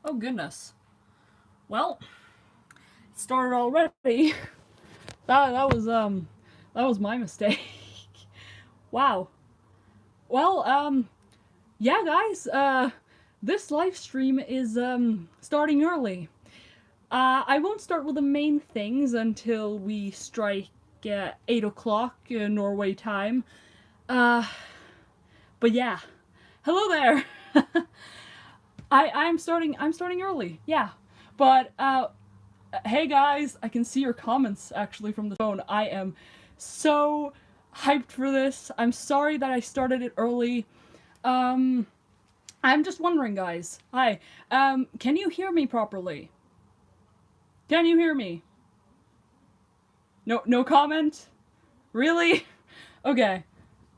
Oh goodness. Well, it started already. That was my mistake. Wow. Well, yeah, guys. This live stream is starting early. I won't start with the main things until we strike 8 o'clock Norway time. Uh, but yeah, hello there. I'm starting early. Yeah, but hey guys, I can see your comments actually from the phone. I am so hyped for this. I'm sorry that I started it early. Um, I'm just wondering, guys. Hi. Can you hear me properly? Can you hear me? No comment? Really? Okay.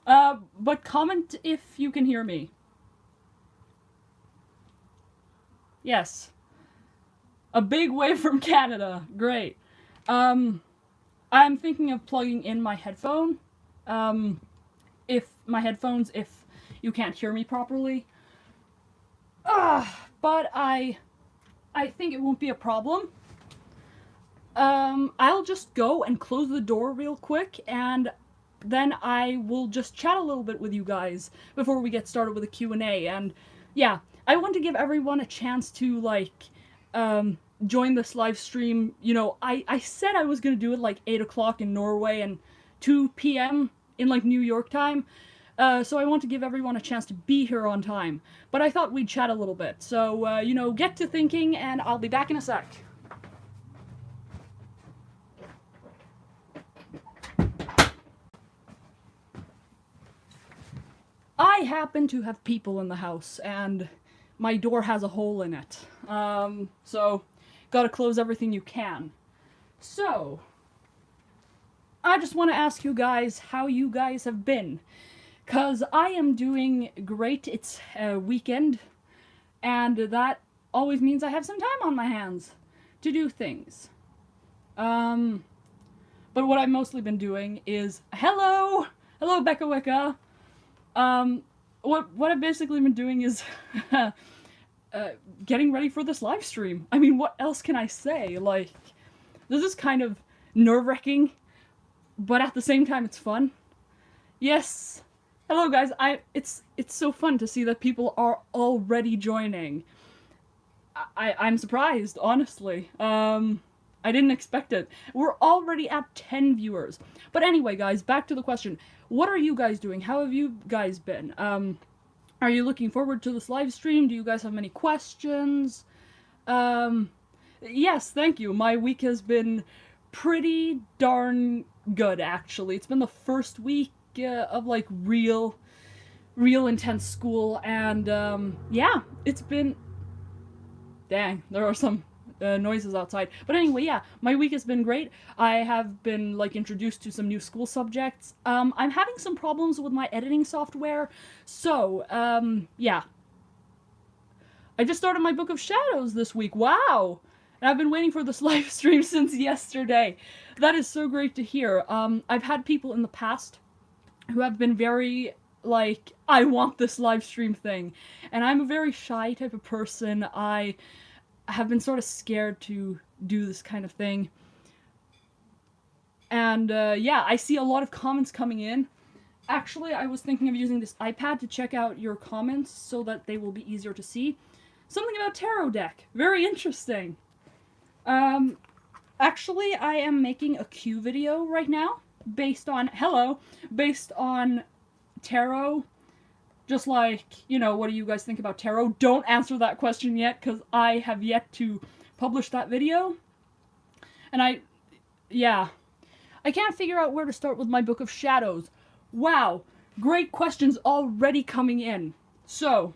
But comment if you can hear me. Yes. A big wave from Canada. Great. Um, I'm thinking of plugging in my headphone. If my headphones, if you can't hear me properly. But I think it won't be a problem. I'll just go and close the door real quick, and then I will just chat a little bit with you guys before we get started with the Q&A. And yeah, I want to give everyone a chance to like join this live stream. You know, I said I was gonna do it like 8 o'clock in Norway and 2 p.m. in like New York time. So I want to give everyone a chance to be here on time. But I thought we'd chat a little bit. So, you know, get to thinking, and I'll be back in a sec. I happen to have people in the house, and my door has a hole in it. So, gotta close everything you can. So, I just want to ask you guys how you guys have been. Because I am doing great. It's a weekend, and that always means I have some time on my hands to do things. But what I've mostly been doing is hello, Becca Wicca. What I've basically been doing is getting ready for this live stream. I mean, what else can I say? Like, this is kind of nerve-wracking, but at the same time, it's fun. Yes. Hello, guys. It's so fun to see that people are already joining. I'm surprised, honestly. I didn't expect it. We're already at 10 viewers. But anyway, guys, back to the question. What are you guys doing? How have you guys been? Are you looking forward to this live stream? Do you guys have many questions? Yes, thank you. My week has been pretty darn good, actually. It's been the first week of, like, real intense school, and, yeah, it's been... Dang, there are some noises outside. But anyway, yeah, my week has been great. I have been, like, introduced to some new school subjects. I'm having some problems with my editing software, so, yeah. I just started my Book of Shadows this week. Wow! And I've been waiting for this live stream since yesterday. That is so great to hear. I've had people in the past who have been very, like, I want this live stream thing. And I'm a very shy type of person. I have been sort of scared to do this kind of thing. And, yeah, I see a lot of comments coming in. Actually, I was thinking of using this iPad to check out your comments so that they will be easier to see. Something about tarot deck. Very interesting. Actually, I am making a Q video right now based on tarot. Just like, you know, what do you guys think about tarot? Don't answer that question yet, because I have yet to publish that video. And I can't figure out where to start with my Book of Shadows. Wow, great questions already coming in. So,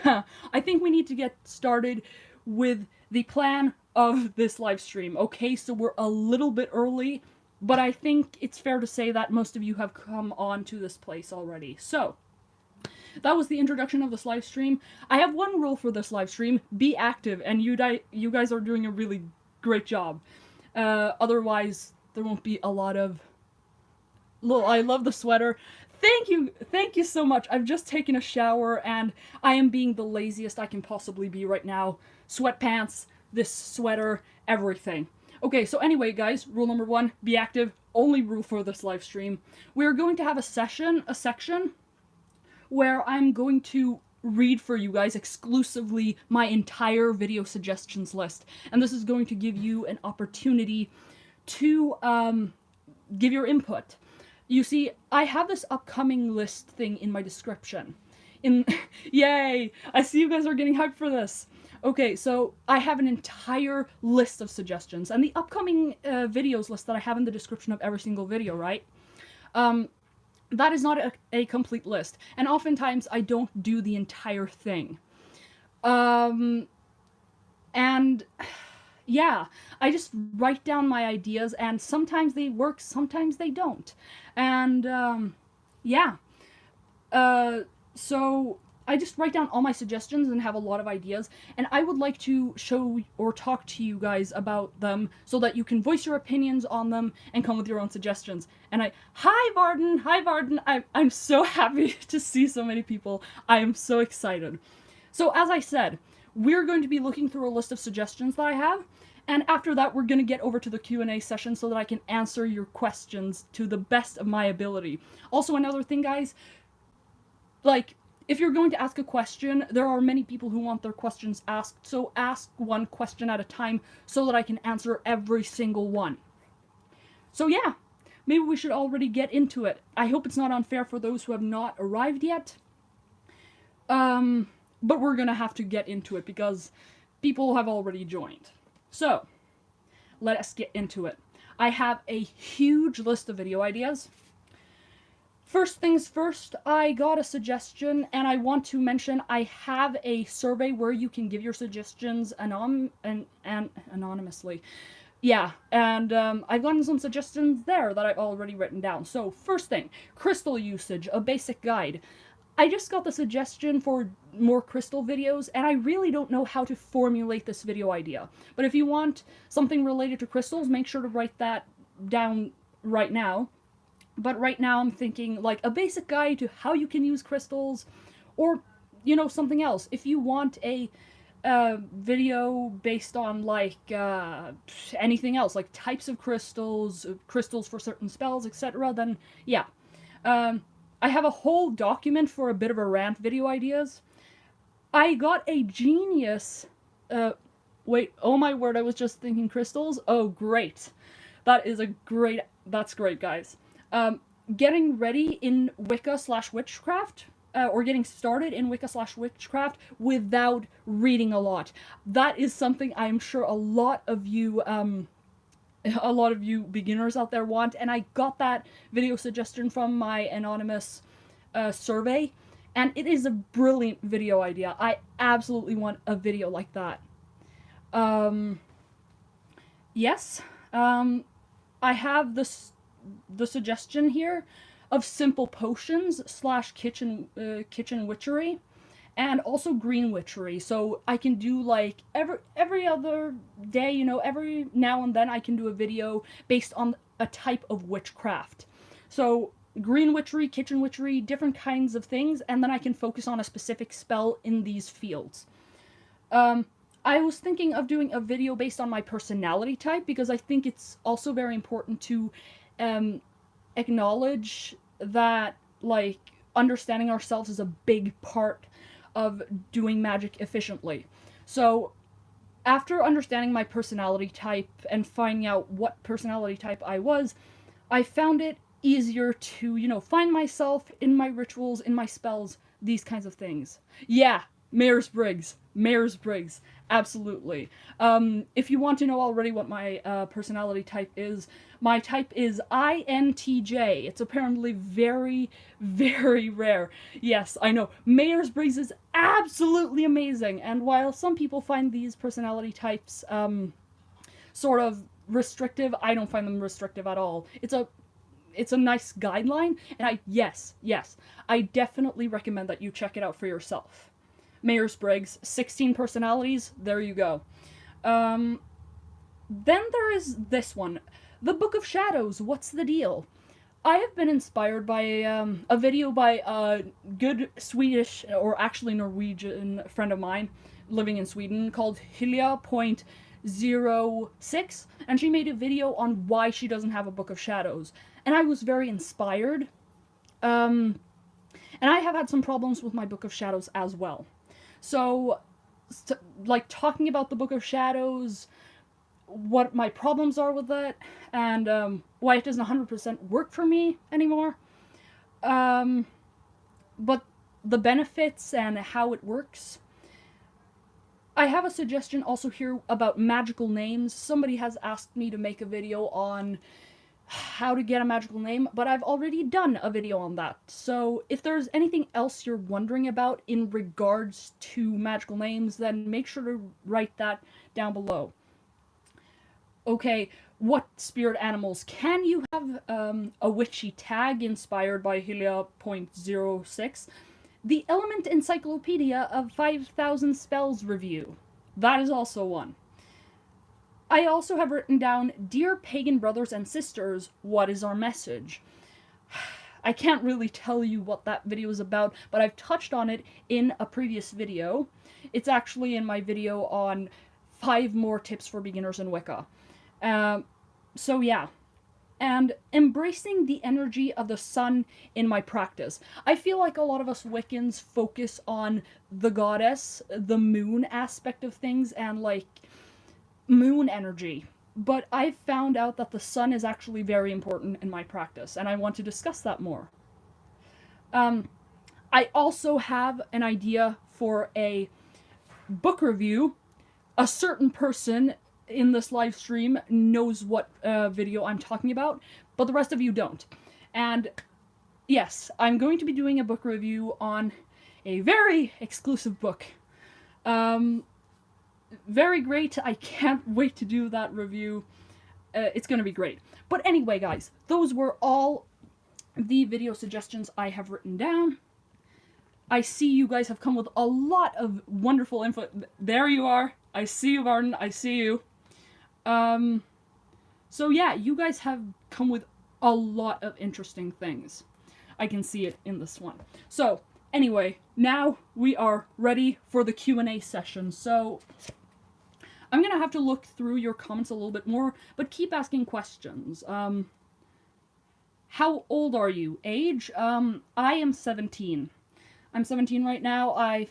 I think we need to get started with the plan of this live stream. Okay, so we're a little bit early, but I think it's fair to say that most of you have come on to this place already. So, that was the introduction of this live stream. I have one rule for this live stream: be active, and you guys are doing a really great job. Otherwise, there won't be a lot of... I love the sweater. Thank you so much. I've just taken a shower and I am being the laziest I can possibly be right now. Sweatpants, this sweater, everything. Okay, so anyway, guys, rule number 1, be active. Only rule for this live stream. We're going to have a section where I'm going to read for you guys exclusively my entire video suggestions list. And this is going to give you an opportunity to give your input. You see, I have this upcoming list thing in my description. Yay! I see you guys are getting hyped for this. Okay, so I have an entire list of suggestions, and the upcoming videos list that I have in the description of every single video, right? That is not a complete list, and oftentimes I don't do the entire thing. And yeah, I just write down my ideas, and sometimes they work, sometimes they don't. And yeah. So I just write down all my suggestions and have a lot of ideas, and I would like to show or talk to you guys about them so that you can voice your opinions on them and come with your own suggestions. And hi Varden, I'm so happy to see so many people. I am so excited. So as I said, we're going to be looking through a list of suggestions that I have, and after that we're going to get over to the Q&A session so that I can answer your questions to the best of my ability. Also, another thing, guys, like, if you're going to ask a question, there are many people who want their questions asked, so ask one question at a time so that I can answer every single one. So yeah, maybe we should already get into it. I hope it's not unfair for those who have not arrived yet. But we're gonna have to get into it because people have already joined. So, let us get into it. I have a huge list of video ideas. First things first, I got a suggestion, and I want to mention I have a survey where you can give your suggestions anonymously. Yeah, and I've gotten some suggestions there that I've already written down. So first thing, crystal usage, a basic guide. I just got the suggestion for more crystal videos, and I really don't know how to formulate this video idea. But if you want something related to crystals, make sure to write that down right now. But right now I'm thinking like a basic guide to how you can use crystals, or, you know, something else. If you want a video based on like anything else, like types of crystals, crystals for certain spells, etc., then yeah. I have a whole document for a bit of a rant video ideas. I got a genius, wait, oh my word, I was just thinking crystals. Oh, great. That's great, guys. Getting ready in Wicca/Witchcraft, or getting started in Wicca/Witchcraft without reading a lot. That is something I'm sure a lot of you beginners out there want, and I got that video suggestion from my anonymous survey, and it is a brilliant video idea. I absolutely want a video like that. Yes, I have the suggestion here of simple potions / kitchen witchery, and also green witchery. So I can do like every other day, you know, every now and then I can do a video based on a type of witchcraft. So green witchery, kitchen witchery, different kinds of things, and then I can focus on a specific spell in these fields. I was thinking of doing a video based on my personality type, because I think it's also very important to acknowledge that, like, understanding ourselves is a big part of doing magic efficiently. So after understanding my personality type and finding out what personality type I was, I found it easier to, you know, find myself in my rituals, in my spells, these kinds of things. Yeah, Myers-Briggs, absolutely. If you want to know already what my personality type is, my type is INTJ. It's apparently very, very rare. Yes, I know. Myers-Briggs is absolutely amazing, and while some people find these personality types sort of restrictive, I don't find them restrictive at all. It's a nice guideline, and yes, I definitely recommend that you check it out for yourself. Myers-Briggs, 16 personalities, there you go. Then there is this one, the Book of Shadows, what's the deal? I have been inspired by a video by a good Swedish, or actually Norwegian friend of mine living in Sweden called Hilja.06, and she made a video on why she doesn't have a Book of Shadows. And I was very inspired. And I have had some problems with my Book of Shadows as well. So, like, talking about the Book of Shadows, what my problems are with it, and why it doesn't 100% work for me anymore. But the benefits and how it works. I have a suggestion also here about magical names. Somebody has asked me to make a video on how to get a magical name, but I've already done a video on that. So if there's anything else you're wondering about in regards to magical names, then make sure to write that down below. Okay, what spirit animals can you have? A witchy tag inspired by Hilja.06. The Element Encyclopedia of 5,000 Spells review. That is also one. I also have written down, Dear Pagan Brothers and Sisters, what is our message? I can't really tell you what that video is about, but I've touched on it in a previous video. It's actually in my video on 5 more tips for beginners in Wicca. So yeah. And embracing the energy of the sun in my practice. I feel like a lot of us Wiccans focus on the goddess, the moon aspect of things, and like moon energy. But I've found out that the sun is actually very important in my practice, and I want to discuss that more. I also have an idea for a book review. A certain person in this live stream knows what video I'm talking about, but the rest of you don't. And yes, I'm going to be doing a book review on a very exclusive book. Very great. I can't wait to do that review. It's going to be great. But anyway, guys, those were all the video suggestions I have written down. I see you guys have come with a lot of wonderful info. There you are. I see you, Martin. I see you. So yeah, you guys have come with a lot of interesting things. I can see it in this one. So, anyway, now we are ready for the Q&A session. So, I'm gonna have to look through your comments a little bit more, but keep asking questions. How old are you? Age? I am 17. I'm 17 right now. I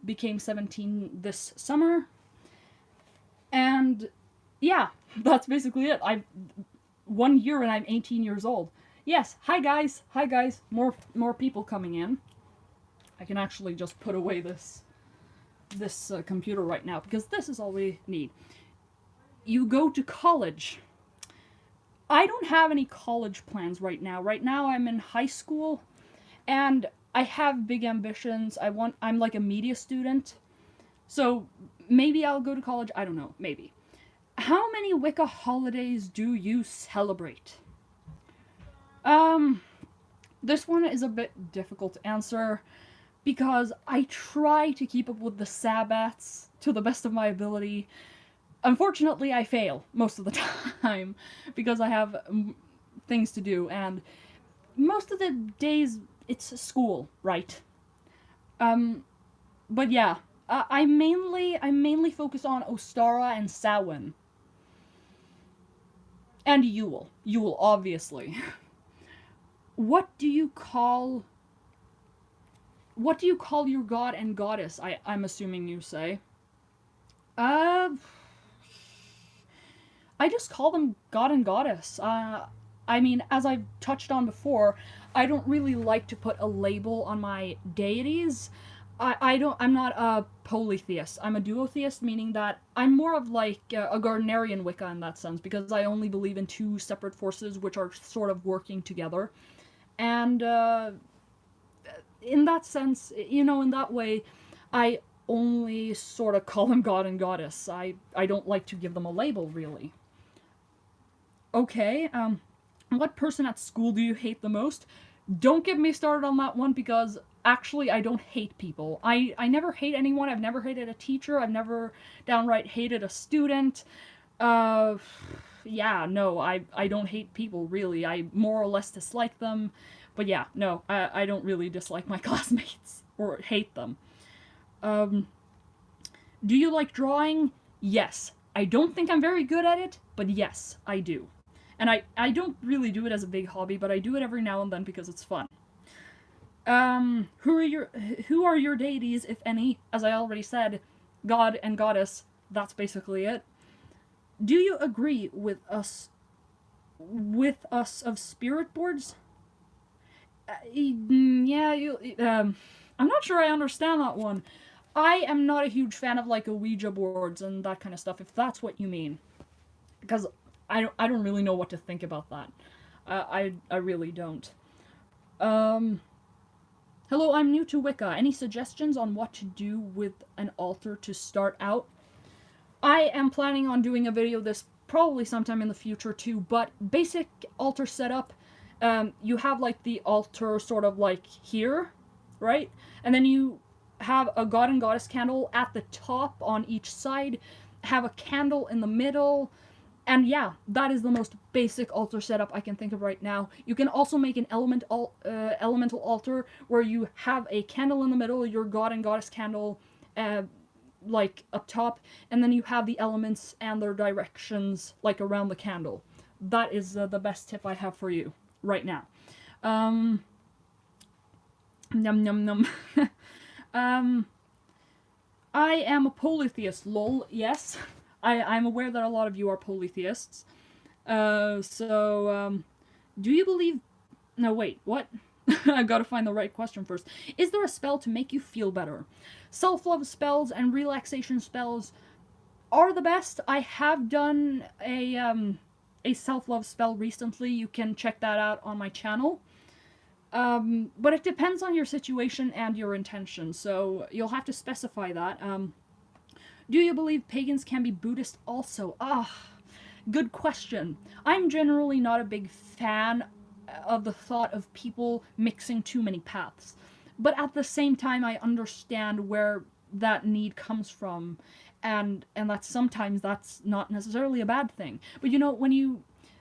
became 17 this summer. And yeah, that's basically it. 1 year and I'm 18 years old. Yes, hi guys. Hi guys. More people coming in. I can actually just put away this computer right now because this is all we need. You go to college. I don't have any college plans right now. Right now I'm in high school and I have big ambitions. I'm like a media student. So maybe I'll go to college. I don't know. Maybe. How many Wicca holidays do you celebrate? This one is a bit difficult to answer because I try to keep up with the Sabbats to the best of my ability. Unfortunately, I fail most of the time because I have things to do, and most of the days it's school, right? But yeah, I mainly focus on Ostara and Samhain. And Yule. Yule, obviously. What do you call your god and goddess? I'm assuming you say. I just call them god and goddess. I mean, as I've touched on before, I don't really like to put a label on my deities. I'm not a polytheist. I'm a duotheist, meaning that I'm more of like a Gardnerian Wicca in that sense, because I only believe in 2 separate forces which are sort of working together. And in that sense, you know, in that way, I only sort of call them god and goddess. I don't like to give them a label, really. Okay, what person at school do you hate the most? Don't get me started on that one, because actually I don't hate people. I never hate anyone. I've never hated a teacher. I've never downright hated a student. yeah, no, I don't hate people, really. I more or less dislike them. But yeah, no, I don't really dislike my classmates or hate them. Um, do you like drawing? Yes. I don't think I'm very good at it, but yes, I do. And I don't really do it as a big hobby, but I do it every now and then because it's fun. Who are your deities, if any? As I already said, God and Goddess. That's basically it. Do you agree with us of spirit boards? Yeah, I'm not sure I understand that one. I am not a huge fan of like Ouija boards and that kind of stuff, if that's what you mean, because I don't really know what to think about that. I really don't. Um, Hello, I'm new to Wicca. Any suggestions on what to do with an altar to start out? I am planning on doing a video this probably sometime in the future too, but basic altar setup, you have like the altar sort of like here, right? And then you have a god and goddess candle at the top on each side, have a candle in the middle, and yeah, that is the most basic altar setup I can think of right now. You can also make an elemental altar where you have a candle in the middle, your god and goddess candle, like up top, and then you have the elements and their directions like around the candle. That is the best tip I have for you right now. Num num num. I am a polytheist, lol. Yes, I'm aware that a lot of you are polytheists. Do you believe... No, wait, what? I gotta find the right question first. Is there a spell to make you feel better? Self-love spells and relaxation spells are the best. I have done a self-love spell recently. You can check that out on my channel. But it depends on your situation and your intention, so you'll have to specify that. Do you believe pagans can be Buddhist also? Good question. I'm generally not a big fan of the thought of people mixing too many paths. But at the same time, I understand where that need comes from, and that sometimes that's not necessarily a bad thing. But you know,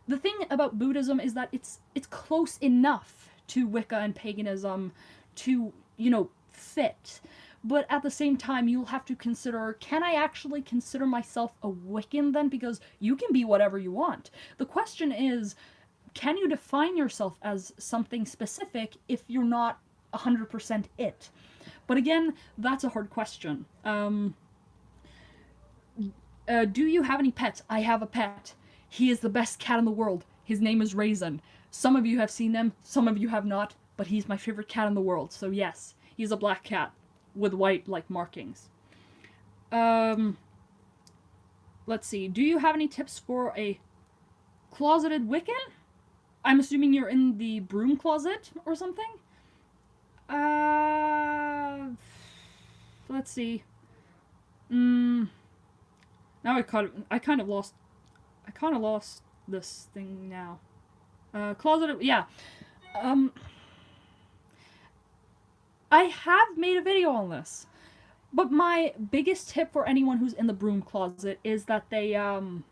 the thing about Buddhism is that it's close enough to Wicca and paganism to, fit. But at the same time, you'll have to consider, can I actually consider myself a Wiccan then? Because you can be whatever you want. The question is, can you define yourself as something specific if you're not 100% it? But again, that's a hard question. Do you have any pets? I have a pet. He is the best cat in the world. His name is Raisin. Some of you have seen them, some of you have not, but he's my favorite cat in the world. So yes, he's a black cat with white, like, markings. Let's see. Do you have any tips for a closeted Wiccan? I'm assuming you're in the broom closet or something? Let's see. Now I kind of lost this thing now. Closeted, yeah. I have made a video on this, but my biggest tip for anyone who's in the broom closet is that they have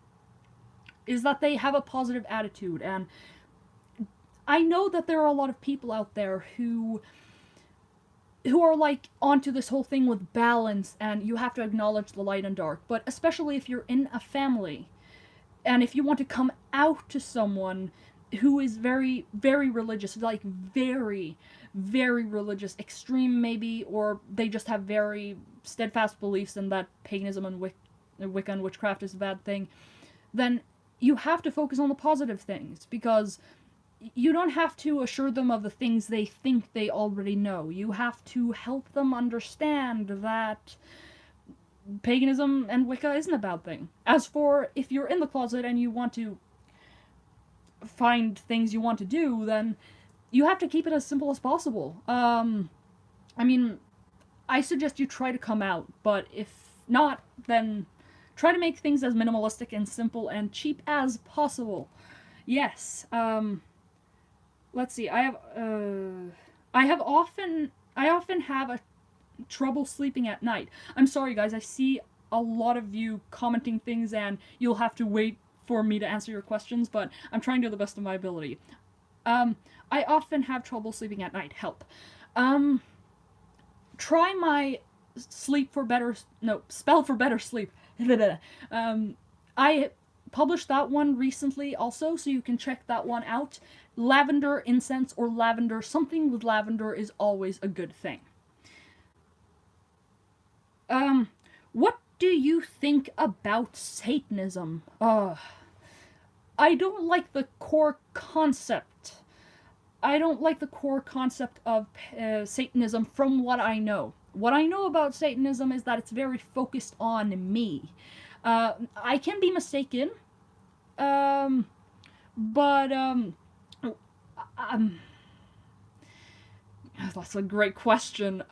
a positive attitude. And I know that there are a lot of people out there who are like onto this whole thing with balance, and you have to acknowledge the light and dark. But especially if you're in a family, and if you want to come out to someone who is very, very religious, like very, very religious, extreme maybe, or they just have very steadfast beliefs in that paganism and Wicca and witchcraft is a bad thing, then you have to focus on the positive things, because you don't have to assure them of the things they think they already know. You have to help them understand that paganism and Wicca isn't a bad thing. As for if you're in the closet and you want to find things you want to do, then you have to keep it as simple as possible. I mean, I suggest you try to come out, but if not, then try to make things as minimalistic and simple and cheap as possible. Yes. Let's see. I often have a trouble sleeping at night. I'm sorry, guys. I see a lot of you commenting things, and you'll have to wait for me to answer your questions, but I'm trying to the best of my ability. I often have trouble sleeping at night. Help. Try my spell for better sleep. I published that one recently also, so you can check that one out. Lavender incense or lavender, something with lavender is always a good thing. What do you think about Satanism? I don't like the core concept. I don't like the core concept of Satanism from what I know. What I know about Satanism is that it's very focused on me. I can be mistaken, but that's a great question.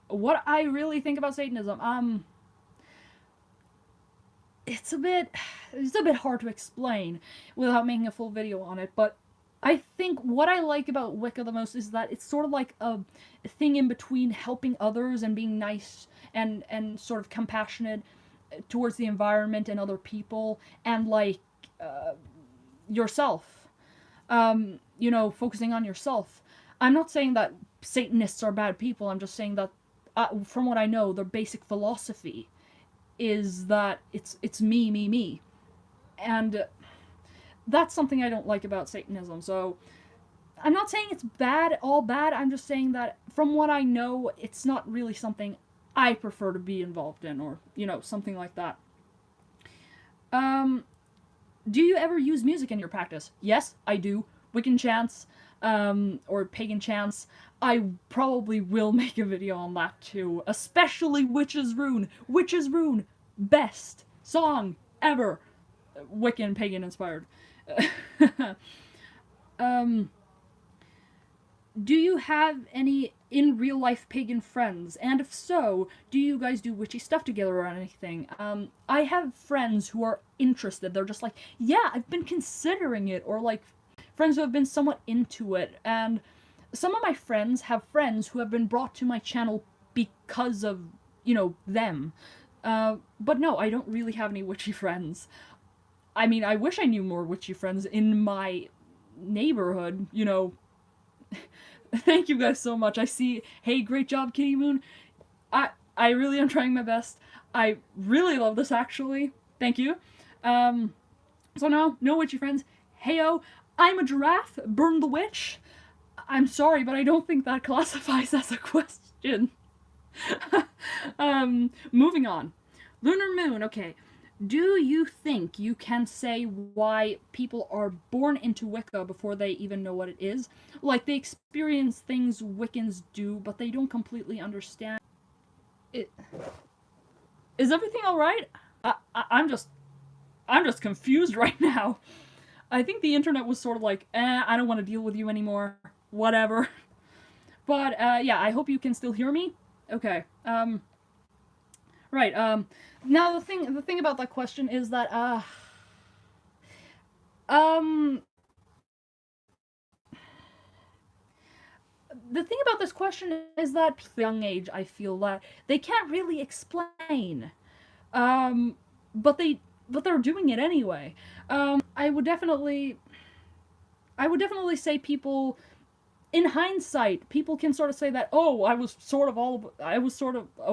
What I really think about Satanism, it's a bit hard to explain without making a full video on it, but I think what I like about Wicca the most is that it's sort of like a thing in between helping others and being nice and sort of compassionate towards the environment and other people, and like yourself. You know, focusing on yourself. I'm not saying that Satanists are bad people, I'm just saying that from what I know, their basic philosophy is that it's me. And that's something I don't like about Satanism. So I'm not saying it's all bad, I'm just saying that from what I know, it's not really something I prefer to be involved in, or, you know, something like that. Do you ever use music in your practice? Yes, I do. Wiccan chants, or pagan chants. I probably will make a video on that too, especially Witch's Rune. Witch's Rune, best song ever. Wiccan, pagan inspired. Do you have any in real life pagan friends? And if so, do you guys do witchy stuff together or anything? I have friends who are interested. They're just like, yeah, I've been considering it, or like friends who have been somewhat into it. And some of my friends have friends who have been brought to my channel because of, you know, them. But no, I don't really have any witchy friends. I mean, I wish I knew more witchy friends in my neighborhood, you know. Thank you guys so much. I see, hey, great job, KittyMoon. I really am trying my best. I really love this, actually. Thank you. So no witchy friends. Heyo, I'm a giraffe, burn the witch. I'm sorry, but I don't think that classifies as a question. Moving on. Lunar Moon, okay. Do you think you can say why people are born into Wicca before they even know what it is? Like, they experience things Wiccans do, but they don't completely understand it. Is everything alright? I'm just confused right now. I think the internet was sort of like, I don't want to deal with you anymore. Whatever. But, yeah, I hope you can still hear me. Okay, right, now the thing about that question is that, the thing about this question is that at a young age, I feel that they can't really explain, but they're doing it anyway. I would definitely say people, in hindsight, people can sort of say that, oh, I was sort of a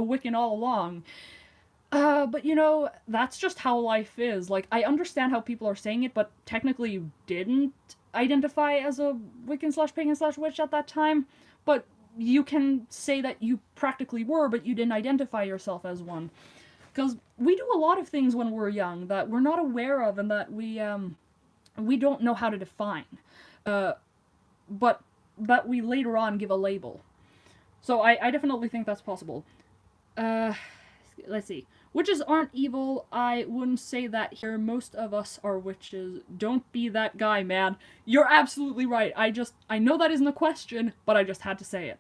Wiccan all along. But you know, that's just how life is. Like, I understand how people are saying it, but technically you didn't identify as a Wiccan / pagan / witch at that time. But you can say that you practically were, but you didn't identify yourself as one. Because we do a lot of things when we're young that we're not aware of and that we don't know how to define. But that we later on give a label. So I definitely think that's possible. Let's see. Witches aren't evil. I wouldn't say that here. Most of us are witches. Don't be that guy, man. You're absolutely right. I know that isn't a question, but I just had to say it.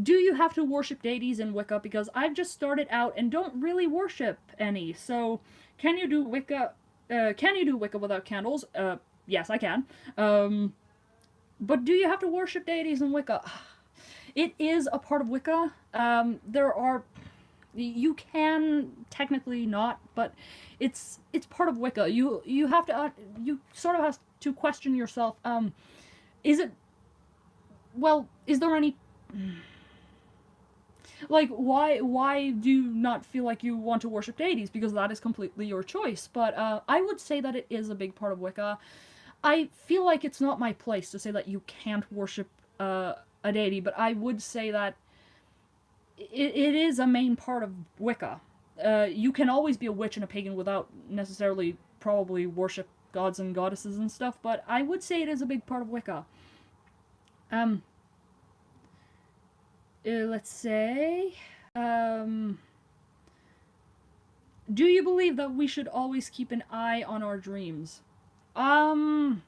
Do you have to worship deities in Wicca? Because I've just started out and don't really worship any. So, can you do Wicca without candles? Yes, I can. But do you have to worship deities in Wicca? It is a part of Wicca. There are You can technically not, but it's part of Wicca. You have to you sort of have to question yourself. Is it, well? Is there any, like, why do you not feel like you want to worship deities? Because that is completely your choice. But I would say that it is a big part of Wicca. I feel like it's not my place to say that you can't worship a deity, but I would say that it is a main part of Wicca. You can always be a witch and a pagan without necessarily probably worship gods and goddesses and stuff, but I would say it is a big part of Wicca. Let's say, do you believe that we should always keep an eye on our dreams? I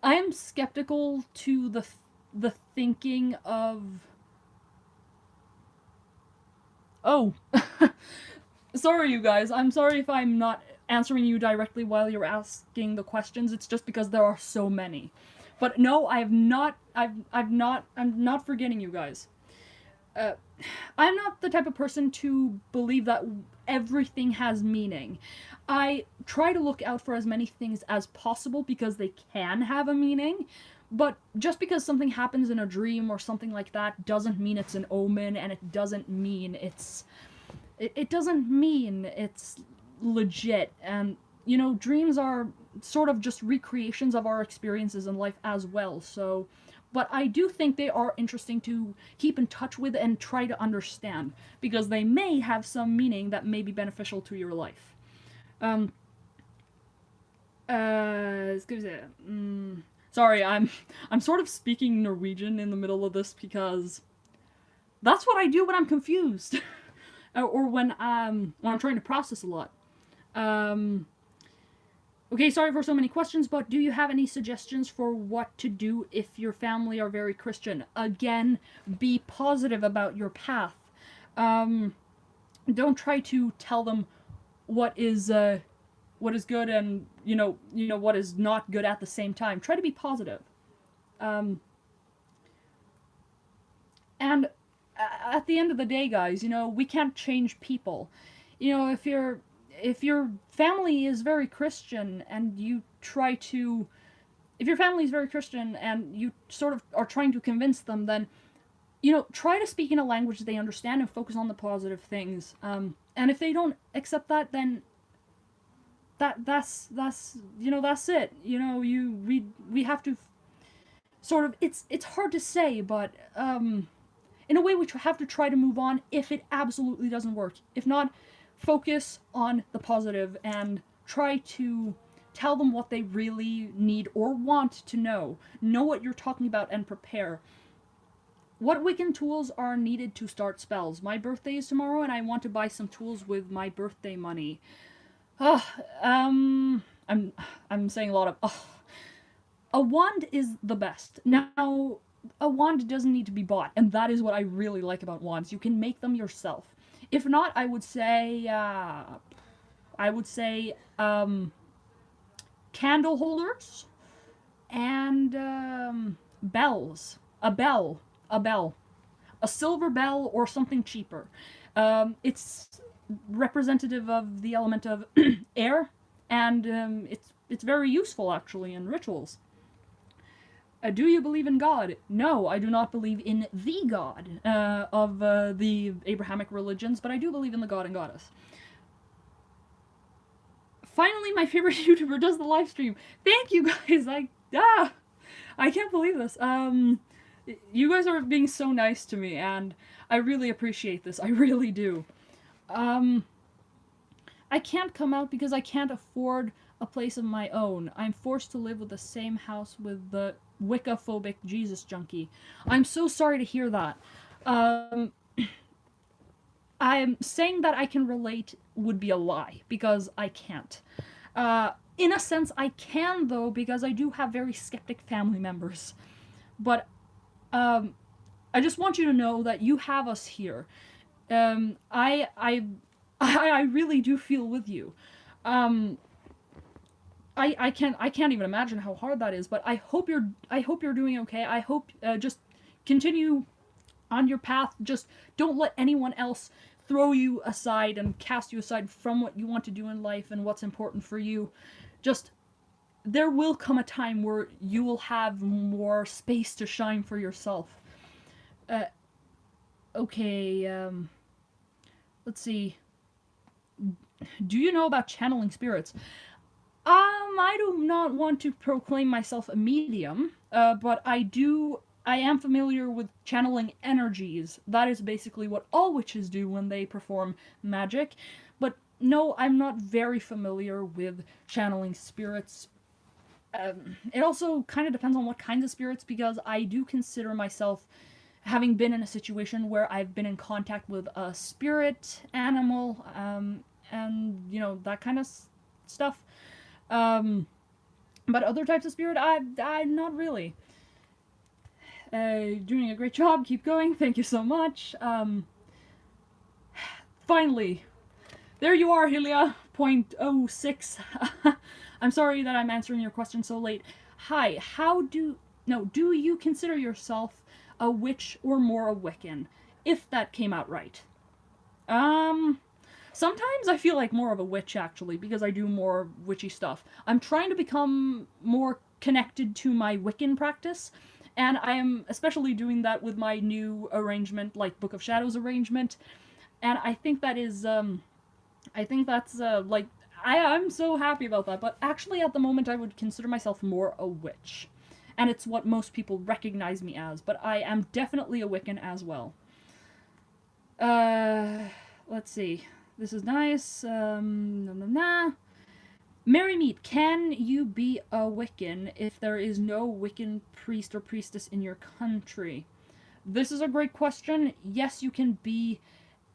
am skeptical to the thinking of. Oh, sorry, you guys. I'm sorry if I'm not answering you directly while you're asking the questions. It's just because there are so many. But no, I have not. I'm not forgetting you guys. I'm not the type of person to believe that everything has meaning. I try to look out for as many things as possible because they can have a meaning, but just because something happens in a dream or something like that doesn't mean it's an omen, and it doesn't mean it doesn't mean it's legit. And you know, dreams are sort of just recreations of our experiences in life as well. So, but I do think they are interesting to keep in touch with and try to understand, because they may have some meaning that may be beneficial to your life. Sorry, I'm sort of speaking Norwegian in the middle of this because that's what I do when I'm confused, or when I'm trying to process a lot. Okay, sorry for so many questions, but do you have any suggestions for what to do if your family are very Christian? Again, be positive about your path. Don't try to tell them what is good and you know what is not good at the same time. Try to be positive. And at the end of the day, guys, you know, we can't change people. You know, if your family is very Christian and you try to, if your family is very Christian and you sort of are trying to convince them, then, you know, try to speak in a language they understand and focus on the positive things. And if they don't accept that, then that's you know, that's it. You know, we have to sort of, it's hard to say, but in a way we have to try to move on if it absolutely doesn't work. If not, focus on the positive and try to tell them what they really need or want to know. Know what you're talking about and prepare. What Wiccan tools are needed to start spells? My birthday is tomorrow and I want to buy some tools with my birthday money. I'm saying a lot of a wand is the best. Now, a wand doesn't need to be bought, and that is what I really like about wands. You can make them yourself. If not, I would say candle holders and bells. A bell. A silver bell or something cheaper. It's representative of the element of air, and it's very useful actually in rituals. Do you believe in God? No, I do not believe in the God of the Abrahamic religions, but I do believe in the God and Goddess. Finally, my favorite YouTuber does the live stream. Thank you guys. I can't believe this. You guys are being so nice to me, and I really appreciate this. I really do. I can't come out because I can't afford a place of my own. I'm forced to live with the same house with the Wicca-phobic Jesus junkie. I'm so sorry to hear that. I'm saying that I can relate would be a lie, because I can't. In a sense, I can, though, because I do have very skeptic family members. But I just want you to know that you have us here. I really do feel with you. I can't even imagine how hard that is, but I hope you're doing okay. I hope just continue on your path. Just don't let anyone else throw you aside and cast you aside from what you want to do in life and what's important for you. Just, there will come a time where you will have more space to shine for yourself. Okay, let's see. Do you know about channeling spirits? I do not want to proclaim myself a medium, but I am familiar with channeling energies. That is basically what all witches do when they perform magic. But no, I'm not very familiar with channeling spirits. It also kind of depends on what kinds of spirits, because I do consider myself having been in a situation where I've been in contact with a spirit animal, and, you know, that kind of stuff. But other types of spirit, I'm not really. Doing a great job, keep going, thank you so much. Finally, there you are, Hylia, 0.06. I'm sorry that I'm answering your question so late. Hi, do you consider yourself a witch or more a Wiccan? If that came out right. Sometimes I feel like more of a witch, actually, because I do more witchy stuff. I'm trying to become more connected to my Wiccan practice, and I am especially doing that with my new arrangement, like Book of Shadows arrangement, and I think that is, like, I'm so happy about that, but actually at the moment I would consider myself more a witch. And it's what most people recognize me as, but I am definitely a Wiccan as well. Let's see. This is nice. Merry Meat, can you be a Wiccan if there is no Wiccan priest or priestess in your country? This is a great question. Yes, you can be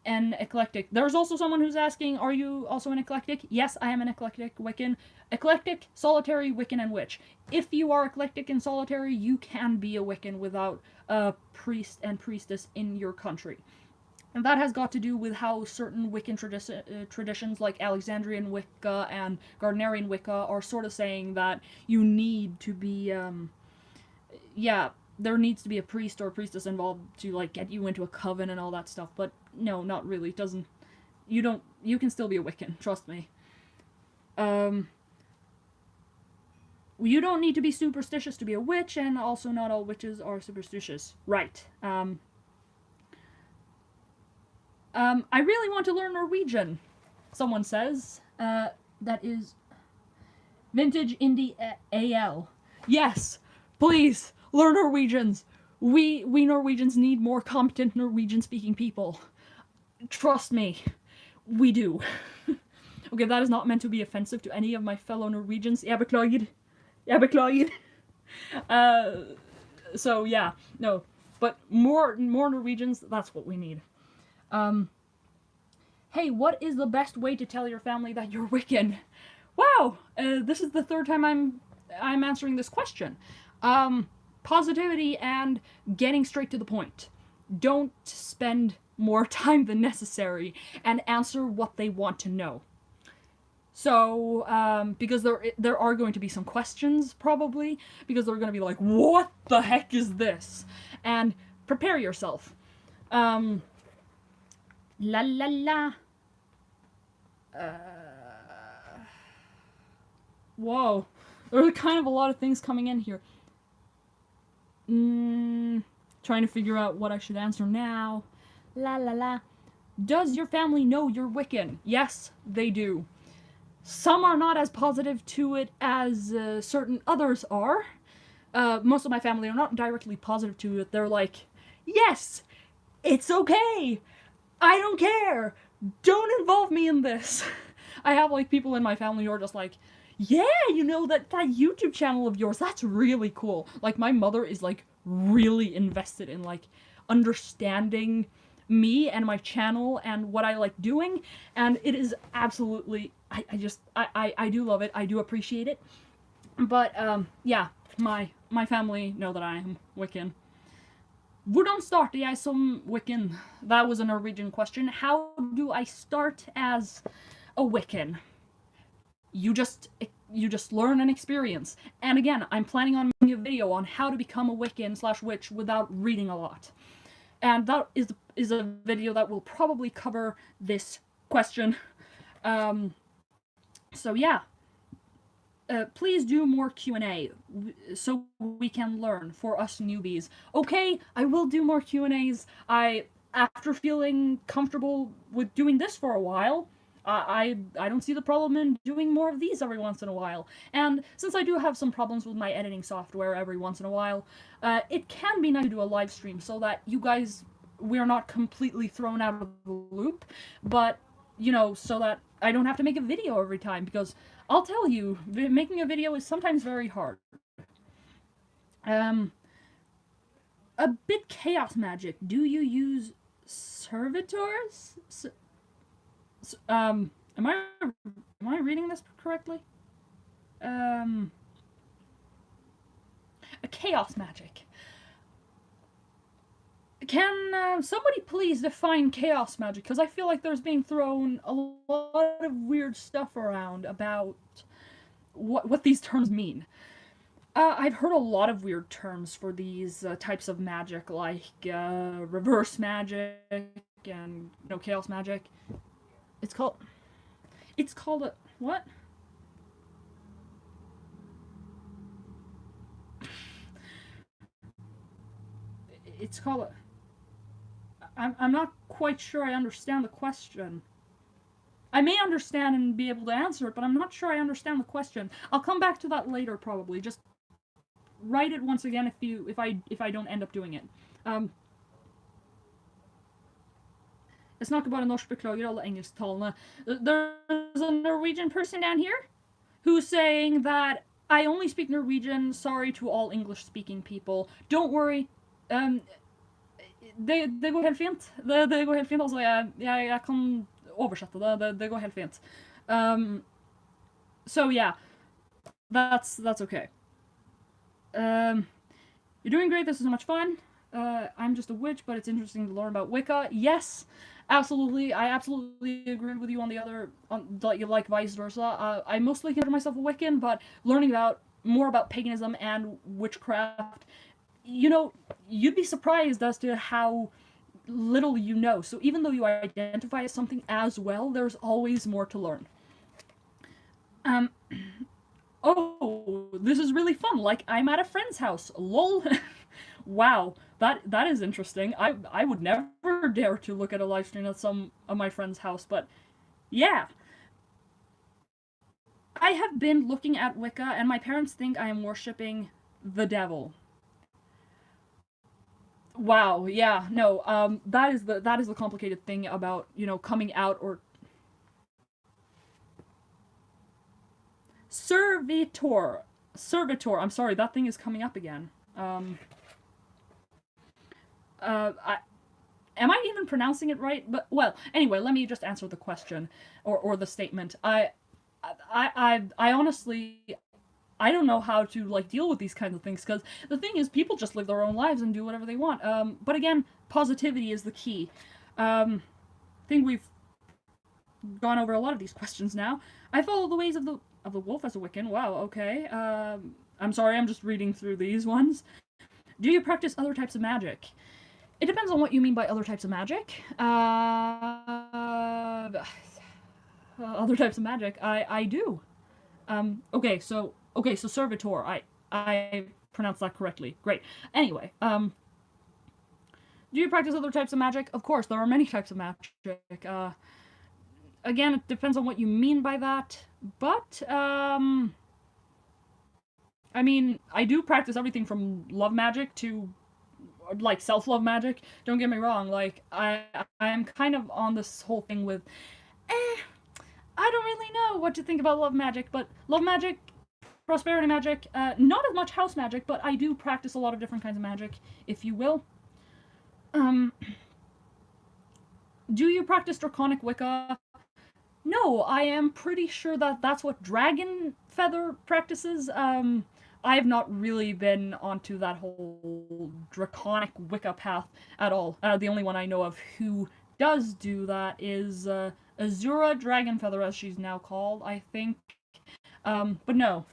an eclectic. There's also someone who's asking, are you also an eclectic? Yes, I am an eclectic Wiccan. Eclectic, solitary, Wiccan, and witch. If you are eclectic and solitary, you can be a Wiccan without a priest and priestess in your country. And that has got to do with how certain Wiccan traditions like Alexandrian Wicca and Gardnerian Wicca are sort of saying that you need to be, there needs to be a priest or a priestess involved to, like, get you into a coven and all that stuff. But no, not really. It doesn't, you can still be a Wiccan, trust me. You don't need to be superstitious to be a witch, and also not all witches are superstitious. Right. I really want to learn Norwegian, someone says. That is Vintage Indie AL. Yes, please, learn Norwegians. We Norwegians need more competent Norwegian-speaking people. Trust me, we do. Okay, that is not meant to be offensive to any of my fellow Norwegians. Jeg beklager. Jeg beklager. So yeah, no. But more Norwegians, that's what we need. Hey, what is the best way to tell your family that you're Wiccan? Wow, this is the third time I'm answering this question. Positivity and getting straight to the point. Don't spend more time than necessary, and answer what they want to know. So, because there are going to be some questions, probably, because they're going to be like, what the heck is this? And prepare yourself. La la la. Whoa. There are kind of a lot of things coming in here. Trying to figure out what I should answer now. La la la. Does your family know you're Wiccan? Yes, they do. Some are not as positive to it as certain others are. Most of my family are not directly positive to it. They're like, yes, it's okay. I don't care. Don't involve me in this. I have, like, people in my family who are just like, yeah, you know, that YouTube channel of yours, that's really cool. Like, my mother is, like, really invested in, like, understanding me and my channel and what I like doing, and it is absolutely, I do love it. I do appreciate it. But, yeah, my family know that I am Wiccan. Hvordan starter jeg som Wiccan? That was a Norwegian question. How do I start as a Wiccan? You just learn and experience. And again, I'm planning on making a video on how to become a Wiccan / witch without reading a lot. and that is a video that will probably cover this question. So yeah, please do more Q&A so we can learn for us newbies. Okay, I will do more Q&As. After feeling comfortable with doing this for a while, I don't see the problem in doing more of these every once in a while. And since I do have some problems with my editing software every once in a while, it can be nice to do a live stream so that you guys, we're not completely thrown out of the loop, but, you know, so that I don't have to make a video every time, because I'll tell you, making a video is sometimes very hard. A bit chaos magic. Do you use servitors? Am I reading this correctly? A chaos magic. Can somebody please define chaos magic? Because I feel like there's being thrown a lot of weird stuff around about what these terms mean. I've heard a lot of weird terms for these types of magic, like reverse magic and chaos magic. It's called a what? It's called a. I'm not quite sure I understand the question. I may understand and be able to answer it, but I'm not sure I understand the question. I'll come back to that later, probably. Just write it once again if I don't end up doing it. Jeg snakker bare norsk, beklager alle engelsktalene. There's a Norwegian person down here who's saying that I only speak Norwegian. Sorry to all English-speaking people. Don't worry. Det går helt fint. Det går helt fint. Altså, jeg kan oversette det. Det går helt fint. So yeah, that's okay. You're doing great. This is so much fun. I'm just a witch, but it's interesting to learn about Wicca. Yes, absolutely. I absolutely agree with you on the other, like vice versa. I mostly consider myself a Wiccan, but learning more about paganism and witchcraft, you'd be surprised as to how little you know. So even though you identify as something as well, there's always more to learn. Oh, this is really fun. Like, I'm at a friend's house. Lol. Wow, that is interesting. I would never dare to look at a live stream at some of my friend's house, but yeah. I have been looking at Wicca, and my parents think I am worshipping the devil. Wow, yeah, no, that is the complicated thing about, coming out or Servitor. I'm sorry, that thing is coming up again. Am I even pronouncing it right? But well, anyway, let me just answer the question or the statement. I honestly, I don't know how to deal with these kinds of things, because the thing is, people just live their own lives and do whatever they want. But again, positivity is the key. I think we've gone over a lot of these questions now. I follow the ways of the wolf as a Wiccan. Wow, okay. I'm sorry, I'm just reading through these ones. Do you practice other types of magic? It depends on what you mean by other types of magic. Other types of magic, I do. Okay, so servitor, I pronounced that correctly. Great. Anyway, do you practice other types of magic? Of course, there are many types of magic. Again, it depends on what you mean by that, but, I mean, I do practice everything from love magic to, self-love magic. Don't get me wrong, I'm kind of on this whole thing with, I don't really know what to think about love magic, but love magic, prosperity magic, not as much house magic, but I do practice a lot of different kinds of magic, if you will. Do you practice draconic Wicca? No, I am pretty sure that that's what Dragon Feather practices. I have not really been onto that whole draconic Wicca path at all. The only one I know of who does do that is Azura Dragonfeather, as she's now called, I think. But no,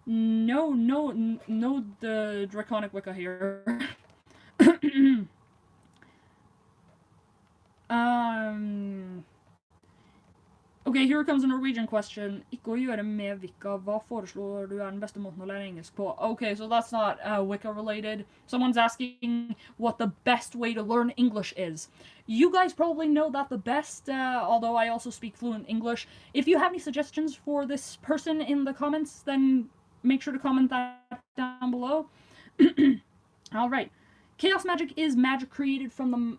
the draconic Wicca here. Okay, here comes a Norwegian question. Ikke å gjøre med Wicca. Hva foreslår du er den beste måten å lære engelsk på? Okay, so that's not Wicca related. Someone's asking what the best way to learn English is. You guys probably know that the best, although I also speak fluent English. If you have any suggestions for this person in the comments, then make sure to comment that down below. Alright. Chaos magic is magic created from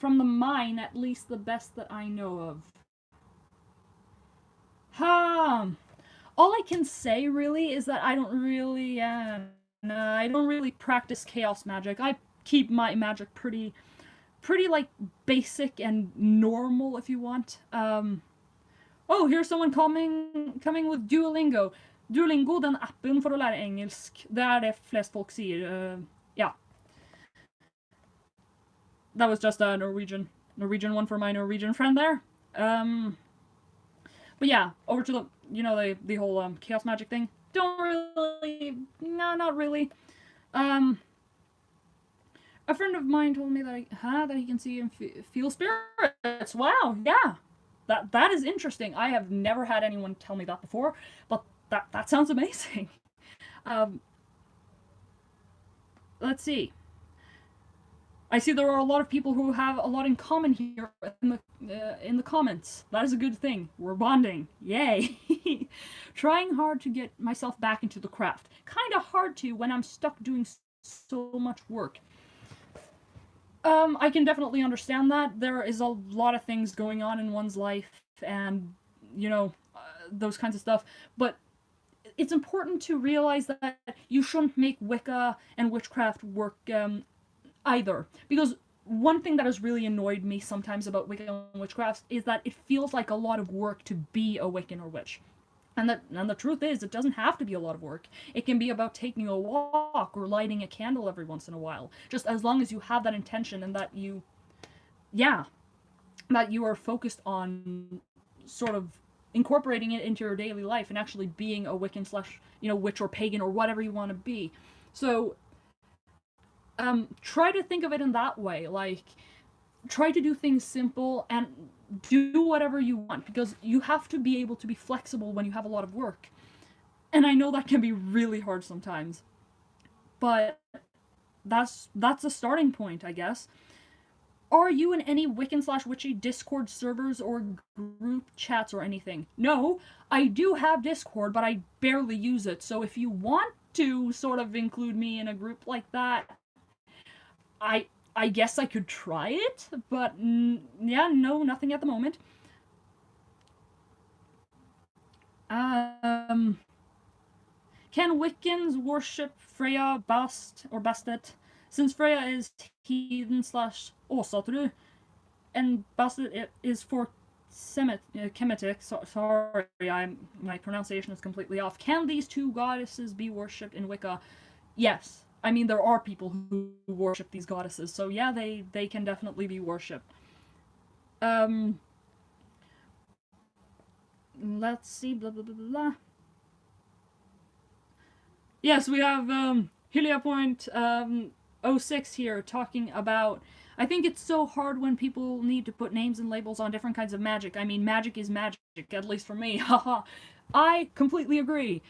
the mind, at least the best that I know of. All I can say really is that I don't really practice chaos magic. I keep my magic pretty like basic and normal, if you want. Oh, here's someone coming with Duolingo. Duolingo, den appen for å lære engelsk. Det er det flest folk sier. Yeah. That was just a Norwegian one for my Norwegian friend there. But yeah, over to the whole chaos magic thing. Don't really, no, not really. A friend of mine told me that he can see and feel spirits. Wow, yeah, that is interesting. I have never had anyone tell me that before, but that sounds amazing. Let's see. I see there are a lot of people who have a lot in common here in the comments. That is a good thing. We're bonding. Yay! Trying hard to get myself back into the craft. Kind of hard to when I'm stuck doing so much work. I can definitely understand that. There is a lot of things going on in one's life and, those kinds of stuff. But it's important to realize that you shouldn't make Wicca and witchcraft work either, because one thing that has really annoyed me sometimes about Wicca and witchcraft is that it feels like a lot of work to be a Wiccan or witch, and the truth is it doesn't have to be a lot of work. It can be about taking a walk or lighting a candle every once in a while, just as long as you have that intention and that you are focused on sort of incorporating it into your daily life and actually being a Wiccan / witch or pagan or whatever you want to be. So try to think of it in that way. Like, try to do things simple and do whatever you want, because you have to be able to be flexible when you have a lot of work. And I know that can be really hard sometimes, but that's a starting point, I guess. Are you in any Wiccan / witchy Discord servers or group chats or anything? No, I do have Discord, but I barely use it. So if you want to sort of include me in a group like that, I guess I could try it, but yeah, no, nothing at the moment. Can Wiccans worship Freya, Bastet? Since Freya is heathen / Åsatru, and Bastet is for Kemetic, sorry, my pronunciation is completely off. Can these two goddesses be worshipped in Wicca? Yes. I mean, there are people who worship these goddesses, so yeah, they can definitely be worshipped. Let's see, blah, blah, blah, blah. Yes, we have, Heliapoint06 here talking about, I think it's so hard when people need to put names and labels on different kinds of magic. I mean, magic is magic, at least for me, haha. I completely agree.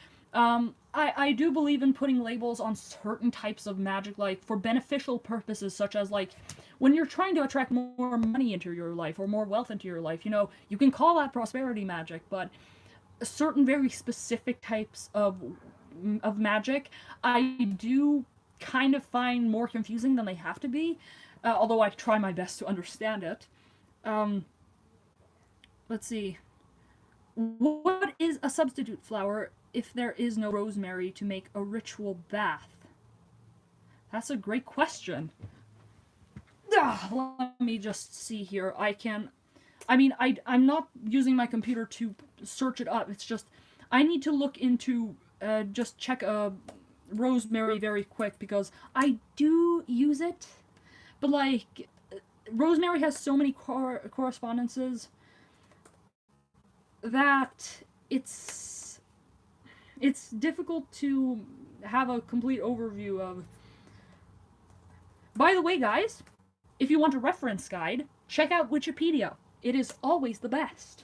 I do believe in putting labels on certain types of magic, like for beneficial purposes, such as like when you're trying to attract more money into your life or more wealth into your life, you can call that prosperity magic, but certain very specific types of magic, I do kind of find more confusing than they have to be, although I try my best to understand it. Let's see. What is a substitute flower if there is no rosemary to make a ritual bath? That's a great question. Let me just see here. I'm not using my computer to search it up. It's just, I need to look into, just check rosemary very quick, because I do use it, but like, rosemary has so many correspondences that it's difficult to have a complete overview of. By the way, guys, if you want a reference guide, check out Wikipedia. It is always the best.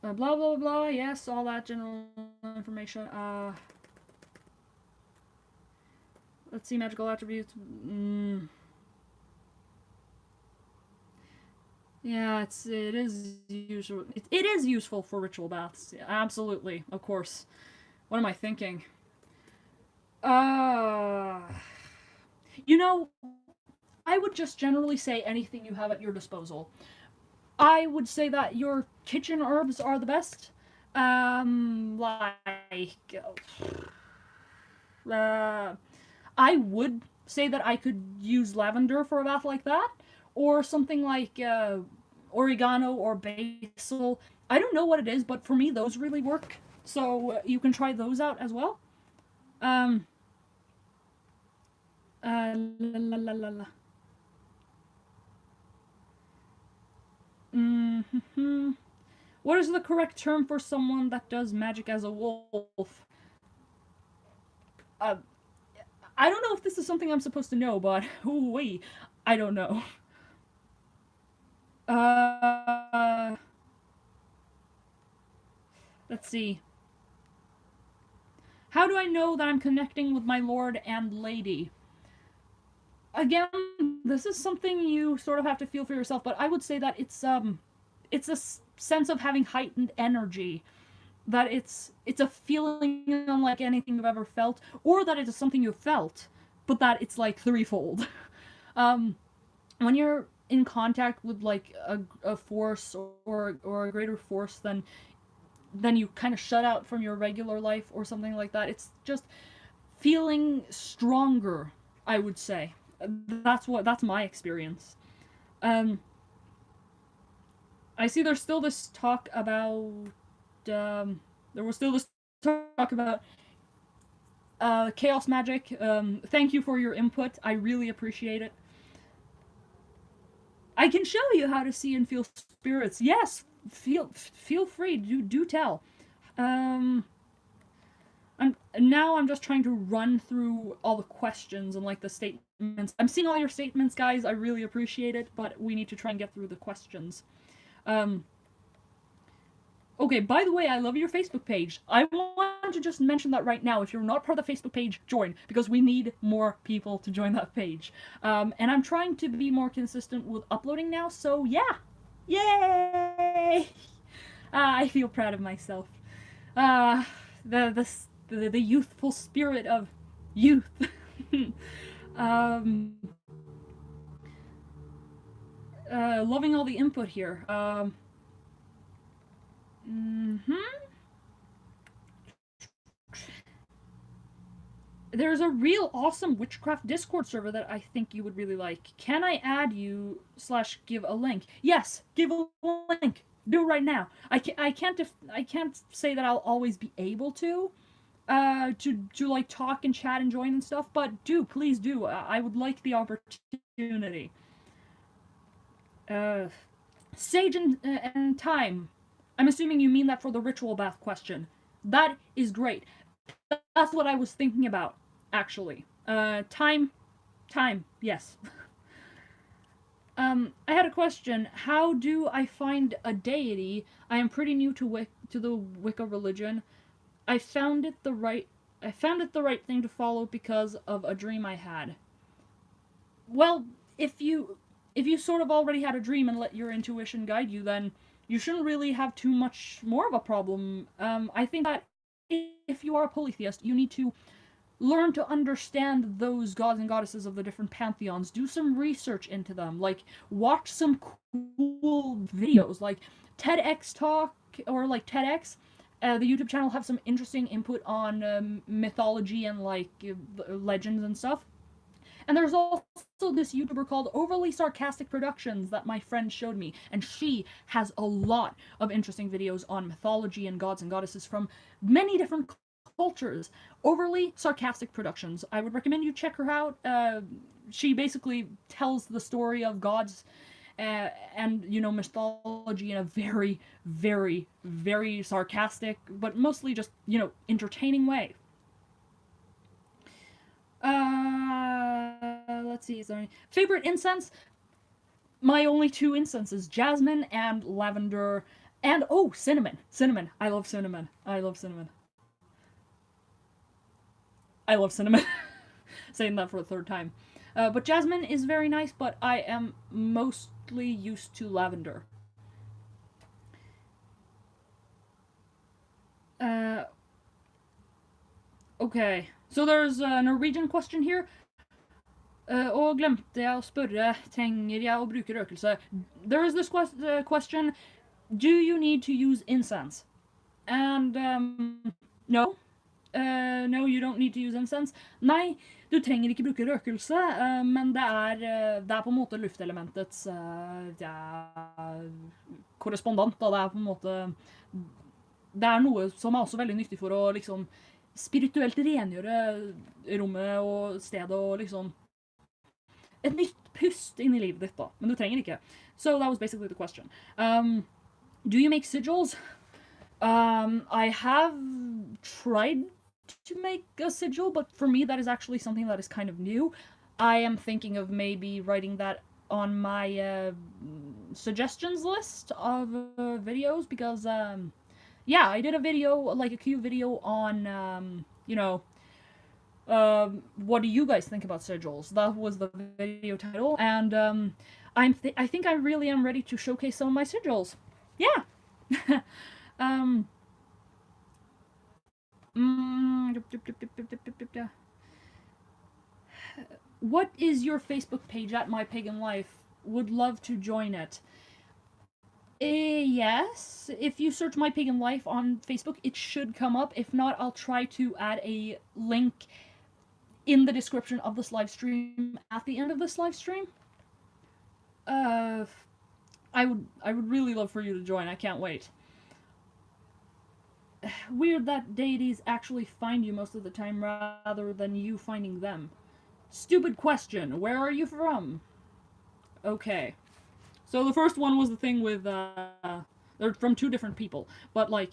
Blah blah blah. Yes, all that general information. Let's see, magical attributes. Yeah, it is usual. It is useful for ritual baths. Yeah, absolutely, of course. What am I thinking? You know, I would just generally say anything you have at your disposal. I would say that your kitchen herbs are the best. I would say that I could use lavender for a bath like that, or something like oregano or basil. I don't know what it is, but for me, those really work. So you can try those out as well. La, la, la, la, la. Mm-hmm. What is the correct term for someone that does magic as a wolf? I don't know if this is something I'm supposed to know, but wait, I don't know. Let's see. How do I know that I'm connecting with my lord and lady? Again, this is something you sort of have to feel for yourself, but I would say that it's a sense of having heightened energy, that it's a feeling unlike anything you've ever felt, or that it is something you've felt, but that it's like threefold. When you're in contact with like a force or a greater force than you kind of shut out from your regular life or something like that, it's just feeling stronger, I would say. That's my experience. I see there's still this talk about there was still this talk about chaos magic. Thank you for your input. I really appreciate it. I can show you how to see and feel spirits. Yes, feel free. Do tell. Now I'm just trying to run through all the questions and like the statements. I'm seeing all your statements, guys. I really appreciate it, but we need to try and get through the questions. Okay, by the way, I love your Facebook page. I want to just mention that right now. If you're not part of the Facebook page, join, because we need more people to join that page. And I'm trying to be more consistent with uploading now, so yeah. Yay! I feel proud of myself. The youthful spirit of youth. Loving all the input here. There's a real awesome Witchcraft Discord server that I think you would really like. Can I add you / give a link? Yes, give a link. Do it right now. I can't say that I'll always be able to like talk and chat and join and stuff, but please do. I would like the opportunity. Sage and time. I'm assuming you mean that for the ritual bath question. That is great. That's what I was thinking about, actually. Time, yes. I had a question. How do I find a deity? I am pretty new to the Wicca religion. I found it the right thing to follow because of a dream I had. Well, if you sort of already had a dream and let your intuition guide you, then you shouldn't really have too much more of a problem. I think that if you are a polytheist, you need to learn to understand those gods and goddesses of the different pantheons. Do some research into them. Like, watch some cool videos, like TEDx talk or like TEDx. The YouTube channel have some interesting input on mythology and like legends and stuff. And there's also this YouTuber called Overly Sarcastic Productions that my friend showed me, and she has a lot of interesting videos on mythology and gods and goddesses from many different cultures. Overly Sarcastic Productions. I would recommend you check her out. She basically tells the story of gods and, you know, mythology in a very, very, very sarcastic, but mostly just, you know, entertaining way. Let's let's see, is there any favorite incense? My only 2 incenses, jasmine and lavender, and oh, cinnamon. Cinnamon. I love cinnamon. I love cinnamon. I love cinnamon. Saying that for the 3rd time. But jasmine is very nice, but I am mostly used to lavender. Okay, so there's a Norwegian question here. Og glemte jeg å spørre, trenger jeg å bruke røkelse? There is this question, do you need to use incense? And no. No, you don't need to use incense. Nei, du trenger ikke bruke røkelse, men det er på en måte luftelementets korrespondant, da. Det er på en måte, det er noe som er også veldig nyttig for å liksom spirituelt rengjøre rommet og stedet og liksom et nytt pust inn i livet ditt da, men du trenger ikke. So that was basically the question. Do you make sigils? I have tried to make a sigil, but for me that is actually something that is kind of new. I am thinking of maybe writing that on my suggestions list of videos, because yeah, I did a video, like a Q video on you know, what do you guys think about sigils? That was the video title, and I think I really am ready to showcase some of my sigils. Yeah. What is your Facebook page at My Pagan Life? Would love to join it. Yes, if you search My Pagan Life on Facebook, it should come up. If not, I'll try to add a link in the description of this live stream at the end of this live stream. I would really love for you to join. I can't wait. Weird that deities actually find you most of the time rather than you finding them. Stupid question. Where are you from? Okay. So the first one was the thing with, they're from 2 different people. But, like,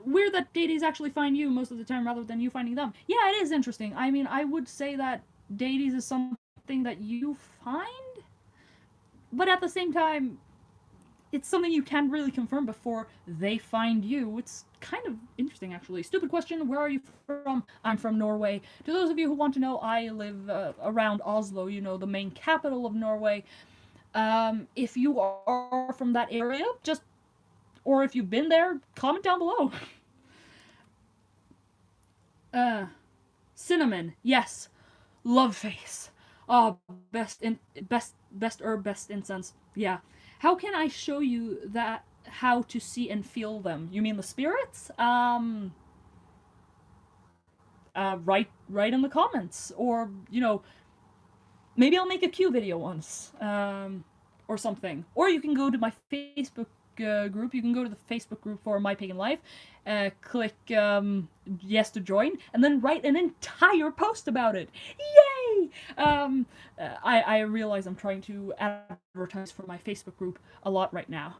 weird that deities actually find you most of the time rather than you finding them. Yeah, it is interesting. I mean, I would say that deities is something that you find, but at the same time, it's something you can't really confirm before they find you. It's kind of interesting, actually. Stupid question, where are you from? I'm from Norway. To those of you who want to know, I live around Oslo, you know, the main capital of Norway. If you are from that area, just, or if you've been there, comment down below. Cinnamon, yes. Love face. Oh, best herb, best incense. Yeah. How can I show you that, how to see and feel them? You mean the spirits? Write in the comments, or, you know, maybe I'll make a Q video once, or something. Or you can go to my Facebook group. You can go to the Facebook group for My Pagan Life, click yes to join, and then write an entire post about it. Yay! I realize I'm trying to advertise for my Facebook group a lot right now.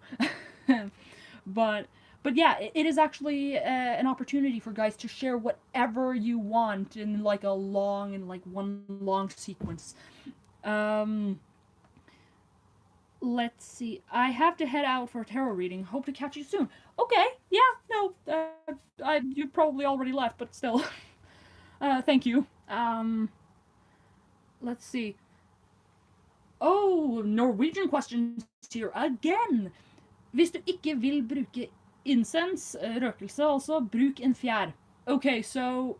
but yeah, it is actually an opportunity for guys to share whatever you want in like a long, in like one long sequence. Let's see. I have to head out for a tarot reading. Hope to catch you soon. Okay. Yeah. No. You probably already left, but still. Thank you. Let's see. Oh, Norwegian questions here again. Hvis du ikke vil bruke incense, røkelse altså, bruk en fjær. Okay, so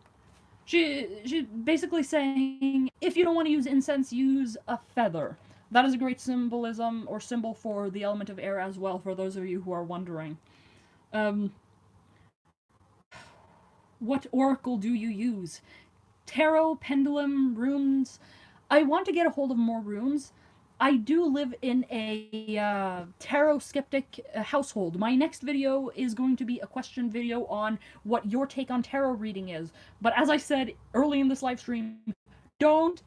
she's basically saying if you don't want to use incense, use a feather. That is a great symbolism or symbol for the element of air as well, for those of you who are wondering. What oracle do you use? Tarot, pendulum, runes. I want to get a hold of more runes. I do live in a tarot skeptic household. My next video is going to be a question video on what your take on tarot reading is. But as I said early in this live stream, don't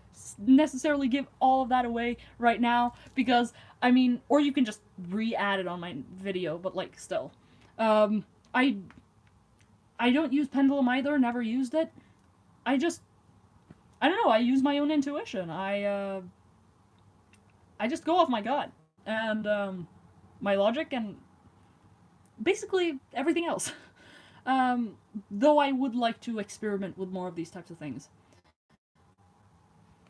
necessarily give all of that away right now, because, I mean, or you can just re-add it on my video, but, like, still. I don't use pendulum either, never used it. I don't know, I use my own intuition. I just go off my gut and my logic and basically everything else. Though I would like to experiment with more of these types of things.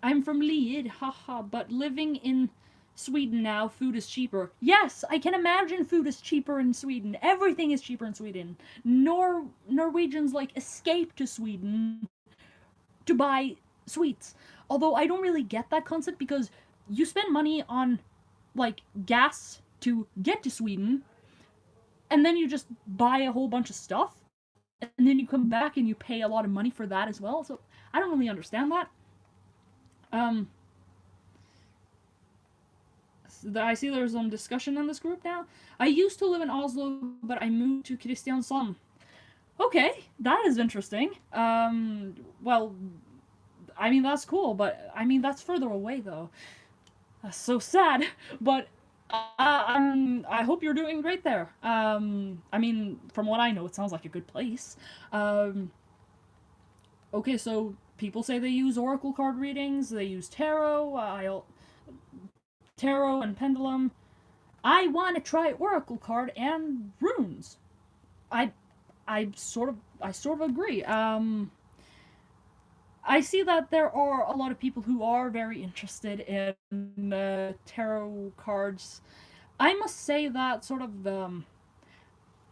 I'm from Lied, haha, but living in Sweden now, food is cheaper. Yes, I can imagine food is cheaper in Sweden. Everything is cheaper in Sweden. Norwegians, like, escape to Sweden to buy sweets. Although I don't really get that concept because you spend money on, like, gas to get to Sweden, and then you just buy a whole bunch of stuff, and then you come back and you pay a lot of money for that as well. So I don't really understand that. I see there's some discussion in this group now. I used to live in Oslo, but I moved to Kristiansand. Okay, that is interesting. Well, I mean, that's cool, but I mean, that's further away, though. That's so sad, but I hope you're doing great there. I mean, from what I know, it sounds like a good place. Okay, so people say they use oracle card readings, they use tarot, tarot and pendulum. I want to try oracle card and runes. I sort of agree. I see that there are a lot of people who are very interested in tarot cards. I must say that sort of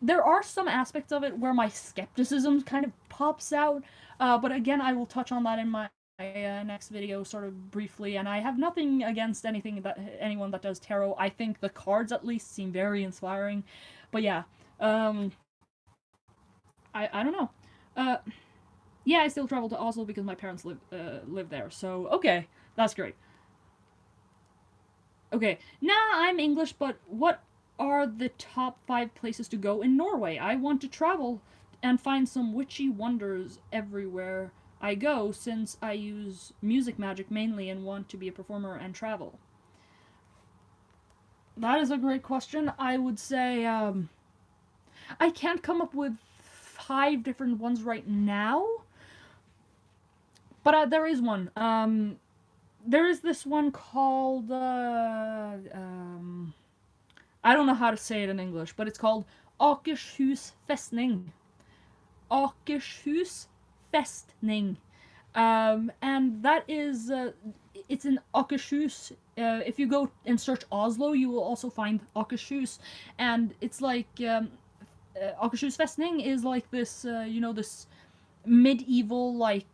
there are some aspects of it where my skepticism kind of pops out, but again, I will touch on that in my next video sort of briefly, and I have nothing against anyone that does tarot. I think the cards at least seem very inspiring, but yeah, I don't know. Yeah, I still travel to Oslo because my parents live there, so okay, that's great. Okay, now I'm English, but what are the top 5 places to go in Norway? I want to travel and find some witchy wonders everywhere I go, since I use music magic mainly and want to be a performer and travel. That is a great question. I would say, I can't come up with 5 different ones right now, but there is one. There is this one called, I don't know how to say it in English, but it's called Akershus Festning. Akershus Festning. And that is, it's in Akershus. If you go and search Oslo, you will also find Akershus. And it's like, Akershus Festning is like this, this medieval, like,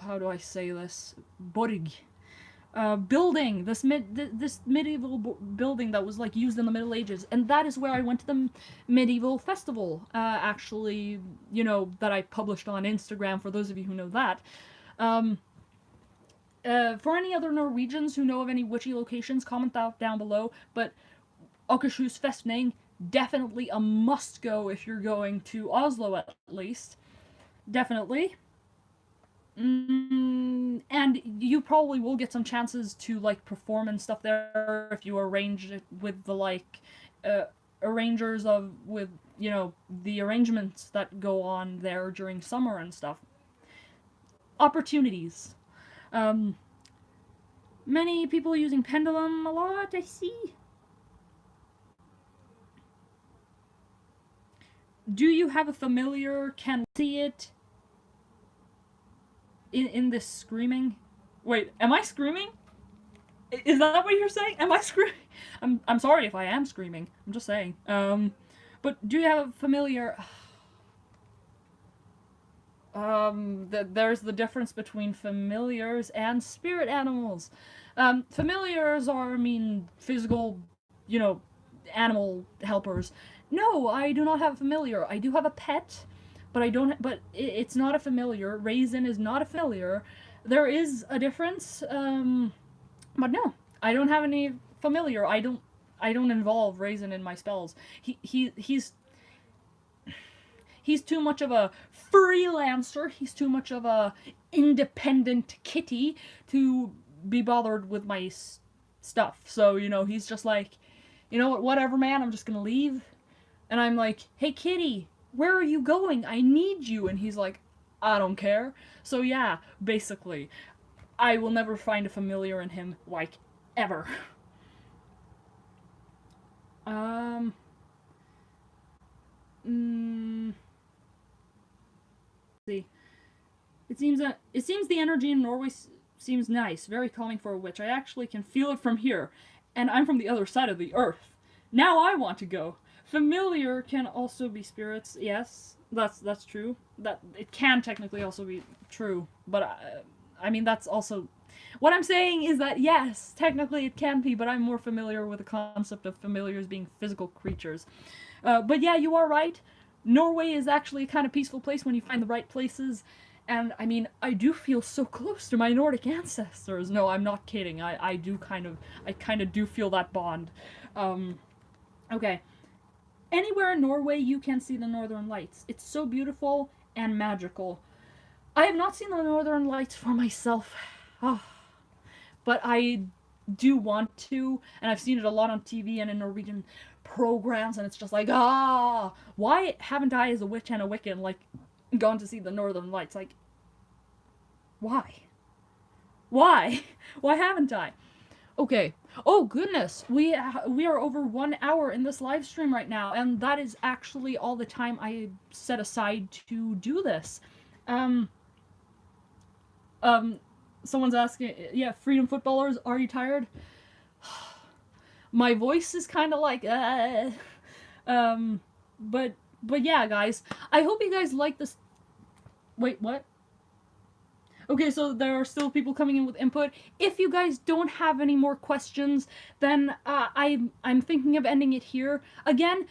how do I say this? Borg. Building, this medieval building that was like used in the Middle Ages, and that is where I went to the medieval festival, actually, that I published on Instagram, for those of you who know that. For any other Norwegians who know of any witchy locations, comment that down below, but Akershus Festning, definitely a must go if you're going to Oslo at least. Definitely. And you probably will get some chances to, like, perform and stuff there if you arrange it with the, like, arrangers with the arrangements that go on there during summer and stuff. Opportunities. Many people using pendulum a lot, I see. Do you have a familiar? Can we see it? In this screaming? Wait, am I screaming? Is that what you're saying? Am I screaming? I'm sorry if I am screaming. I'm just saying. But do you have a familiar? There's the difference between familiars and spirit animals. Familiars are, physical, animal helpers. No, I do not have a familiar. I do have a pet. But it's not a familiar. Raisin is not a familiar. There is a difference, but no, I don't have any familiar. I don't involve Raisin in my spells. He's too much of a freelancer. He's too much of a independent kitty to be bothered with my stuff. So, he's just like, whatever, man, I'm just gonna leave. And I'm like, hey, kitty, where are you going? I need you. And he's like, I don't care. So yeah, basically, I will never find a familiar in him, like, ever. See. It seems the energy in Norway seems nice, very calming for a witch. I actually can feel it from here, and I'm from the other side of the earth. Now I want to go. Familiar can also be spirits. Yes, that's true. That it can technically also be true, but I mean that's also what I'm saying is that yes, technically it can be, but I'm more familiar with the concept of familiars being physical creatures. But yeah, you are right. Norway is actually a kind of peaceful place when you find the right places. And I mean, I do feel so close to my Nordic ancestors. No, I'm not kidding. I kind of do feel that bond. Okay. Anywhere in Norway you can see the Northern Lights. It's so beautiful and magical. I have not seen the Northern Lights for myself. Oh, but I do want to, and I've seen it a lot on TV and in Norwegian programs, and it's just like, why haven't I, as a witch and a Wiccan, like, gone to see the Northern Lights? Like, why? Why? Why haven't I? Okay. Oh goodness, we are over 1 hour in this live stream right now, and that is actually all the time I set aside to do this. Someone's asking, yeah, freedom footballers, are you tired? My voice is kind of like, but yeah, guys, I hope you guys like this. Wait, what? Okay, so there are still people coming in with input. If you guys don't have any more questions, then I'm thinking of ending it here. Again,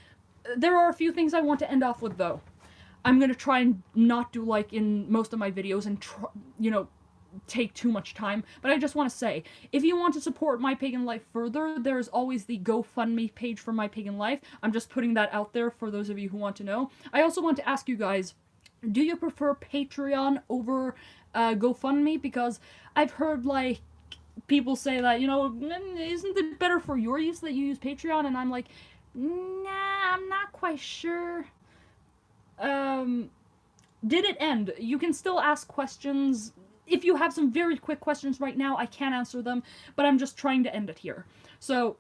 there are a few things I want to end off with, though. I'm gonna try and not do like in most of my videos and take too much time, but I just want to say, if you want to support My Pagan Life further, there's always the GoFundMe page for My Pagan Life. I'm just putting that out there for those of you who want to know. I also want to ask you guys, do you prefer Patreon over GoFundMe? Because I've heard like people say that, isn't it better for your use that you use Patreon? And I'm like, nah, I'm not quite sure. Did it end? You can still ask questions. If you have some very quick questions right now, I can't answer them, but I'm just trying to end it here. So,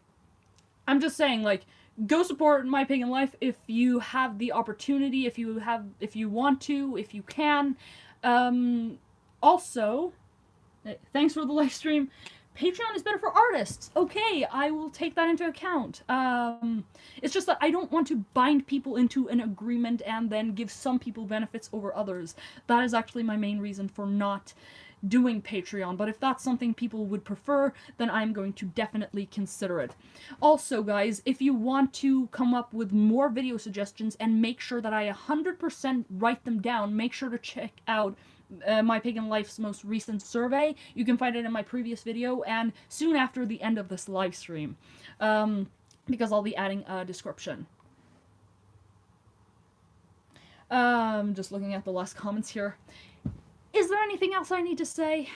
I'm just saying, like, go support My Pagan Life if you have the opportunity, if you want to, if you can. Also, thanks for the live stream. Patreon is better for artists. Okay, I will take that into account. It's just that I don't want to bind people into an agreement and then give some people benefits over others. That is actually my main reason for not doing Patreon, but if that's something people would prefer, then I'm going to definitely consider it. Also, guys, if you want to come up with more video suggestions and make sure that I 100% write them down, make sure to check out My Pagan Life's most recent survey. You can find it in my previous video and soon after the end of this live stream, because I'll be adding a description. Just looking at the last comments here. Is there anything else I need to say?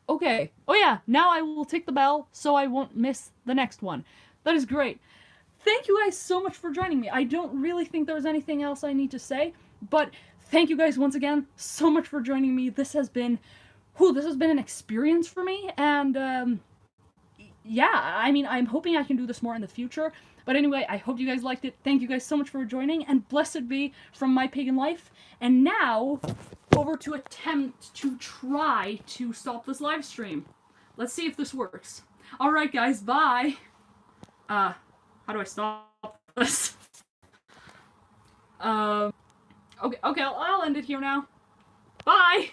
Okay. Oh yeah, now I will tick the bell so I won't miss the next one. That is great. Thank you guys so much for joining me. I don't really think there's anything else I need to say, but thank you guys once again so much for joining me. This has been an experience for me, and yeah, I mean, I'm hoping I can do this more in the future. But anyway, I hope you guys liked it. Thank you guys so much for joining, and blessed be from My Pagan Life. And now, over to attempt to try to stop this live stream. Let's see if this works. Alright guys, bye! How do I stop this? Okay, I'll end it here now. Bye!